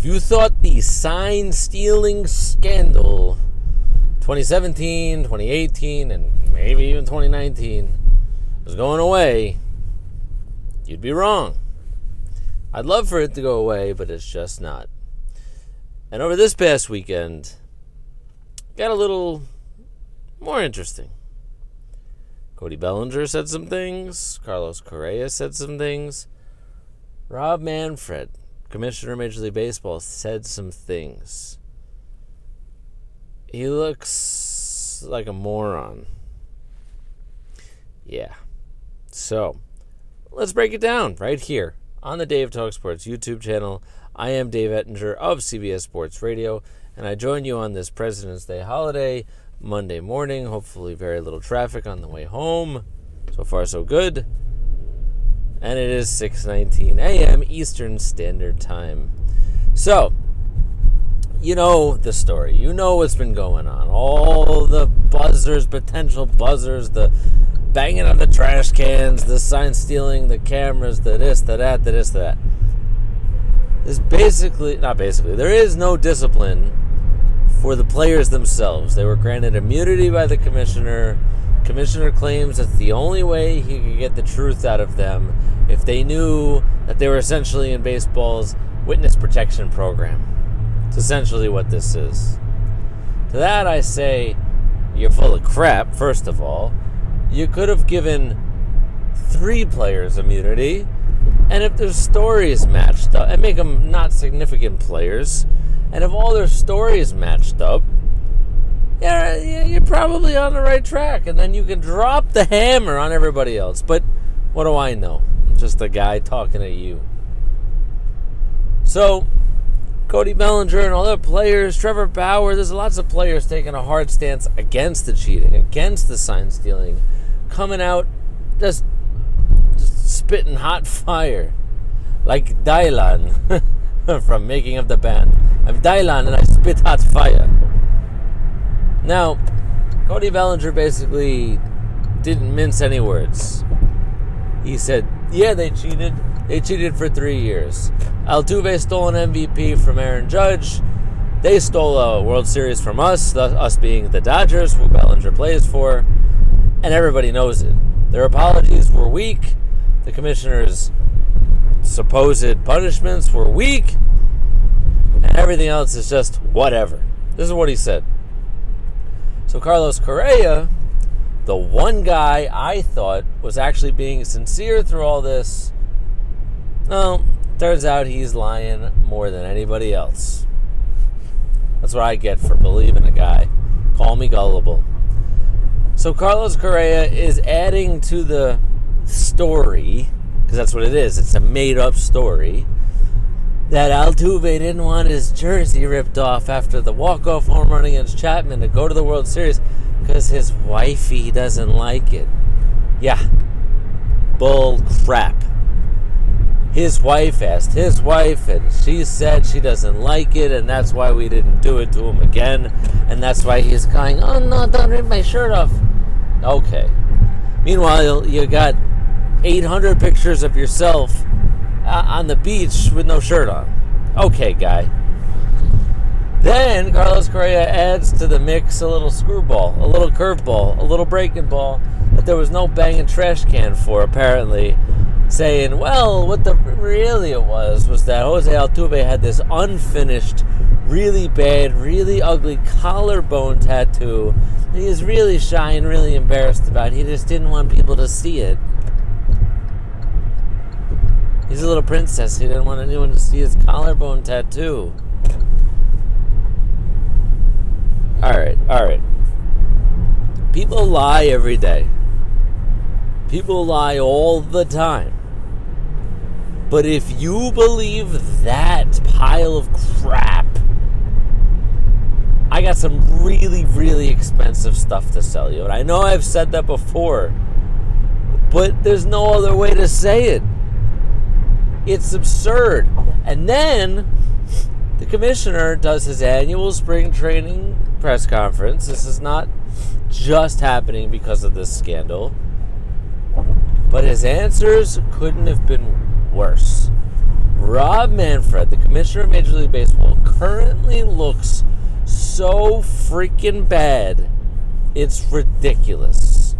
If you thought the sign stealing scandal 2017, 2018, and maybe even 2019 was going away, you'd be wrong. I'd love for it to go away, but it's just not. And over this past weekend, got a little more interesting. Cody Bellinger said some things. Carlos Correa said some things. Rob Manfred, Commissioner of Major League Baseball, said some things. He looks like a moron. Yeah. So, let's break it down right here on the Dave Talk Sports YouTube channel. I am Dave Ettinger of CBS Sports Radio, and I join you on this President's Day holiday, Monday morning. Hopefully very little traffic on the way home. So far, so good. And it is 6:19 a.m. Eastern Standard Time. So, you know the story. You know what's been going on. All the buzzers, potential buzzers, the banging of the trash cans, the sign stealing, the cameras, the this, the that, the this, the that. There is no discipline for the players themselves. They were granted immunity by the commissioner. Commissioner claims that's the only way he could get the truth out of them if they knew that they were essentially in baseball's witness protection program. It's essentially what this is. To that I say, you're full of crap, first of all. You could have given 3 players immunity, and if their stories matched up, and make them not significant players, and if all their stories matched up, you're probably on the right track, and then you can drop the hammer on everybody else. But what do I know? I'm just a guy talking at you. So, Cody Bellinger and other players, Trevor Bauer, there's lots of players taking a hard stance against the cheating, against the sign stealing, coming out just spitting hot fire, like Dylan from Making of the Band. I'm Dylan and I spit hot fire. Now, Cody Bellinger basically didn't mince any words. He said, yeah, they cheated. They cheated for 3 years. Altuve stole an MVP from Aaron Judge. They stole a World Series from us being the Dodgers, who Bellinger plays for, and everybody knows it. Their apologies were weak. The commissioner's supposed punishments were weak, and everything else is just whatever. This is what he said. So Carlos Correa, the one guy I thought was actually being sincere through all this, well, turns out he's lying more than anybody else. That's what I get for believing a guy. Call me gullible. So Carlos Correa is adding to the story, because that's what it is. It's a made-up story, that Altuve didn't want his jersey ripped off after the walk-off home run against Chapman to go to the World Series because his wifey doesn't like it. Yeah. Bull crap. His wife asked his wife, and she said she doesn't like it, and that's why we didn't do it to him again, and that's why he's going, oh no, don't rip my shirt off. Okay. Meanwhile, you got 800 pictures of yourself on the beach with no shirt on. Okay, guy. Then Carlos Correa adds to the mix a little screwball, a little curveball, a little breaking ball that there was no banging trash can for, apparently, saying, well, what really it was that Jose Altuve had this unfinished, really bad, really ugly collarbone tattoo that he was really shy and really embarrassed about. He just didn't want people to see it. He's a little princess. He didn't want anyone to see his collarbone tattoo. All right. People lie every day. People lie all the time. But if you believe that pile of crap, I got some really, really expensive stuff to sell you. And I know I've said that before, but there's no other way to say it. It's absurd. And then the commissioner does his annual spring training press conference. This is not just happening because of this scandal, but his answers couldn't have been worse. Rob Manfred, the commissioner of Major League Baseball, currently looks so freaking bad. It's ridiculous.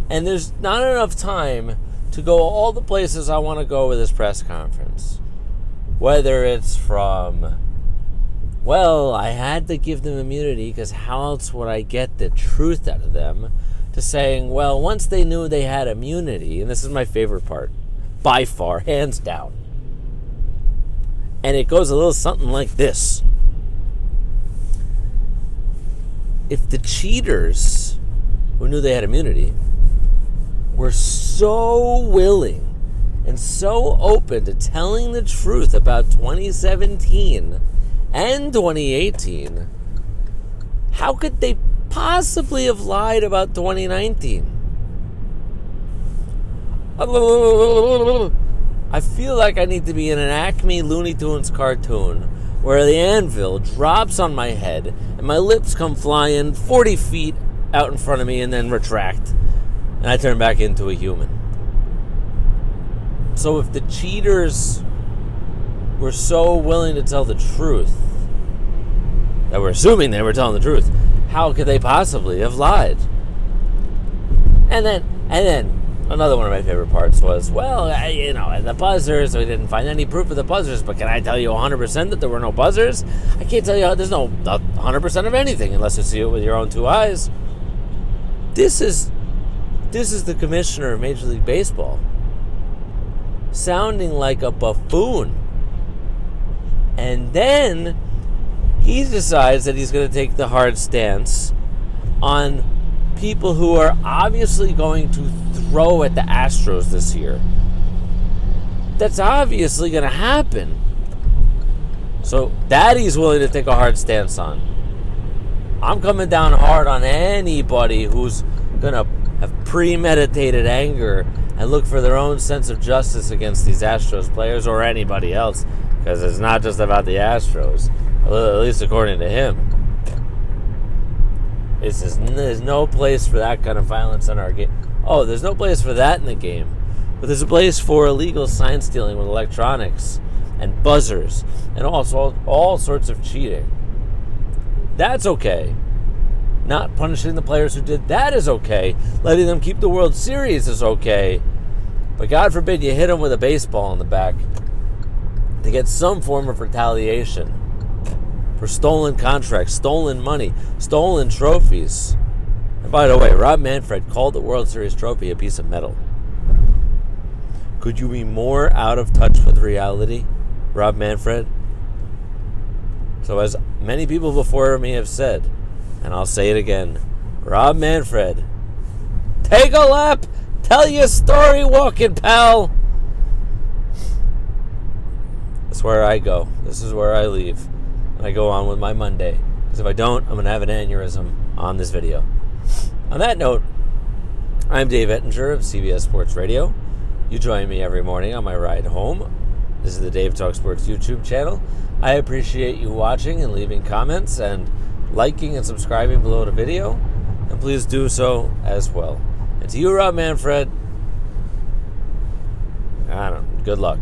And there's not enough time to go all the places I want to go with this press conference. Whether it's from, well, I had to give them immunity because how else would I get the truth out of them, to saying, well, once they knew they had immunity, and this is my favorite part, by far, hands down. And it goes a little something like this. If the cheaters who knew they had immunity were so willing and so open to telling the truth about 2017 and 2018, how could they possibly have lied about 2019? I feel like I need to be in an Acme Looney Tunes cartoon where the anvil drops on my head and my lips come flying 40 feet out in front of me and then retract, and I turn back into a human. So if the cheaters were so willing to tell the truth, that we're assuming they were telling the truth, how could they possibly have lied? And then another one of my favorite parts was, well, and the buzzers, we didn't find any proof of the buzzers, but can I tell you 100% that there were no buzzers? I can't tell you, there's no 100% of anything unless you see it with your own two eyes. This is the commissioner of Major League Baseball sounding like a buffoon. And then he decides that he's going to take the hard stance on people who are obviously going to throw at the Astros this year. That's obviously going to happen. So that he's willing to take a hard stance on. I'm coming down hard on anybody who's going to have premeditated anger and look for their own sense of justice against these Astros players or anybody else, because it's not just about the Astros, at least according to him. There's no place for that kind of violence in our game. Oh, there's no place for that in the game. But there's a place for illegal sign stealing with electronics and buzzers and also all sorts of cheating. That's okay. Not punishing the players who did that is okay. Letting them keep the World Series is okay. But God forbid you hit them with a baseball in the back to get some form of retaliation for stolen contracts, stolen money, stolen trophies. And by the way, Rob Manfred called the World Series trophy a piece of metal. Could you be more out of touch with reality, Rob Manfred? So as many people before me have said, and I'll say it again, Rob Manfred, take a lap, tell your story walking, pal. That's where I go. This is where I leave. And I go on with my Monday. Because if I don't, I'm going to have an aneurysm on this video. On that note, I'm Dave Ettinger of CBS Sports Radio. You join me every morning on my ride home. This is the Dave Talk Sports YouTube channel. I appreciate you watching and leaving comments and liking and subscribing below the video. And please do so as well. And to you, Rob Manfred, good luck.